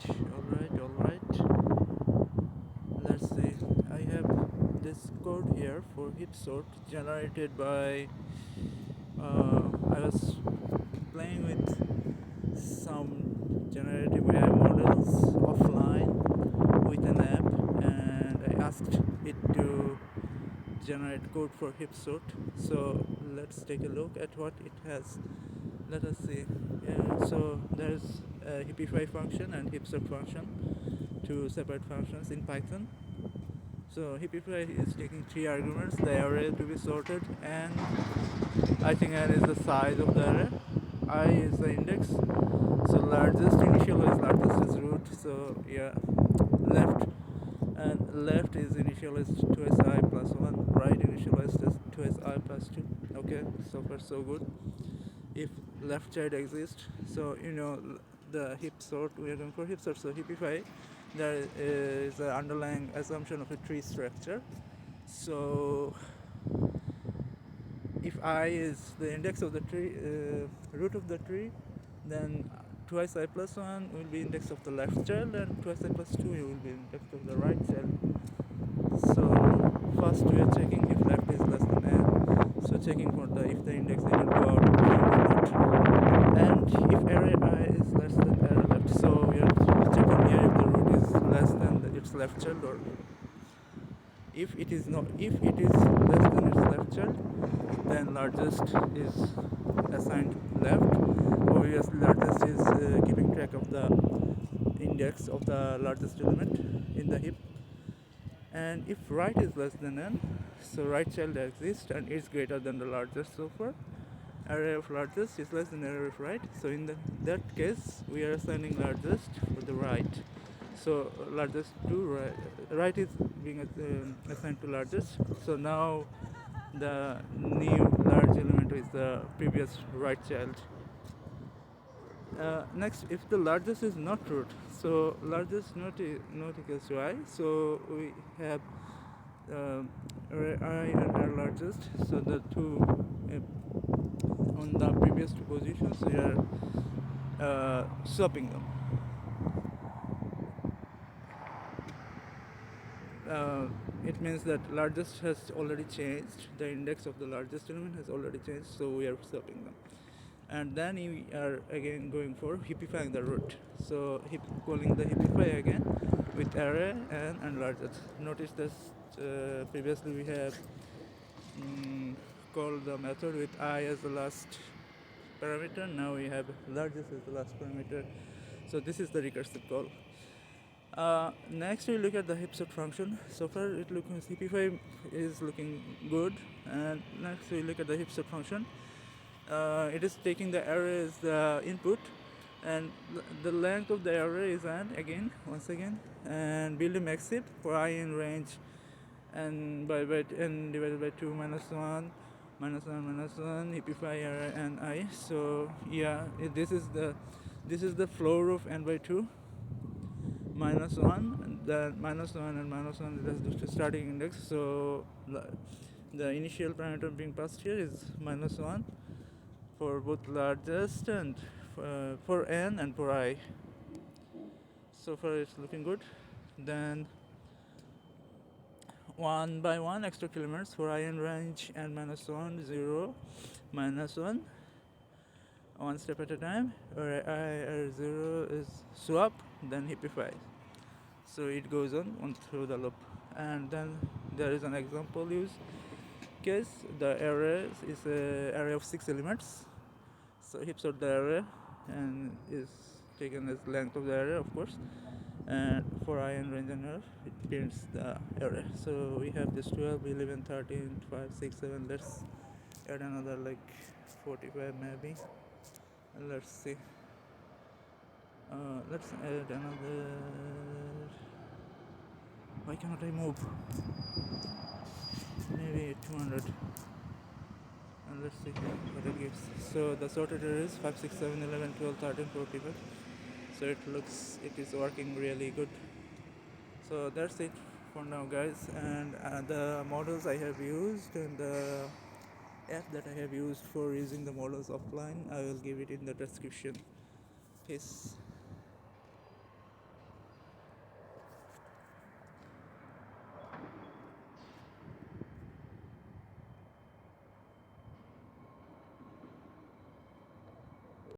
Alright. Let's see. I have this code here for Heapsort generated by. I was playing with some generative AI models offline with an app, and I asked it to generate code for Heapsort. So let's take a look at what it has. Let us see. So there's a Heapify function and Heapsort function, two separate functions in Python. So Heapify is taking 3 arguments, the array to be sorted, and I think n is the size of the array, I is the index, so largest initial is largest is root, so yeah, left is initialized twice I plus 1, right initialized is twice I plus 2. Okay, so far so good. If left child exists, so the heap sort, we are going for heap sort, so heapify, there is an underlying assumption of a tree structure. So if I is the index of the tree, root of the tree, then twice I plus 1 will be index of the left child, and twice I plus 2 will be index of the right child. So first we are checking if left is less than n, so checking for the if the index didn't go out of the root, and if array I is less than array left, so we are checking here if the root is less than its left child, or if it is not, if it is less than its left child, then largest is assigned left. Obviously largest is keeping track of the index of the largest element in the heap. And if right is less than n, so right child exists and is greater than the largest. So far array of largest is less than array of right, so in that case we are assigning largest for the right. So largest to right is being assigned to largest. So now the new large element is the previous right child. Next, if the largest is not root, so largest not equals to I, so we have array I and our largest, so the two on the previous two positions we are swapping them. It means that largest has already changed, the index of the largest element has already changed, so we are swapping them. And then we are again going for heapifying the root, so calling the heapify again with array and largest. Notice this, previously we have called the method with I as the last parameter, now we have largest as the last parameter, so this is the recursive call. Next we look at the Heapsort function. So far heapify is looking good, and next we look at the Heapsort function. It is taking the array as the input, and the length of the array is n once again, and build a maxit for I in range and by n divided by 2 minus 1 minus 1 heapify array and I. So yeah, this is the floor of n by 2 minus 1, and then minus 1 and minus 1 is the starting index, so the initial parameter being passed here is minus 1 for both largest and for n and for I. So far it's looking good. Then 1 by 1 extra elements for I in range and minus 1 0 minus 1, one step at a time, where I or 0 is swap, then heapify. So it goes on through the loop. And then there is an example use case. The array is an array of 6 elements, so heapsort the array and is taken as length of the array, of course, and for I and range and r it prints the array. So we have this 12, 11, 13, 5, 6, 7. Let's add another like 45 maybe, and let's see. Let's add another. Why cannot I move? Maybe 200. And let's see what it gives. So the sorted array is 5, 6, 7, 11, 12, 13, 45. So it is working really good. So that's it for now, guys. And the models I have used and the app that I have used for using the models offline, I will give it in the description. Peace.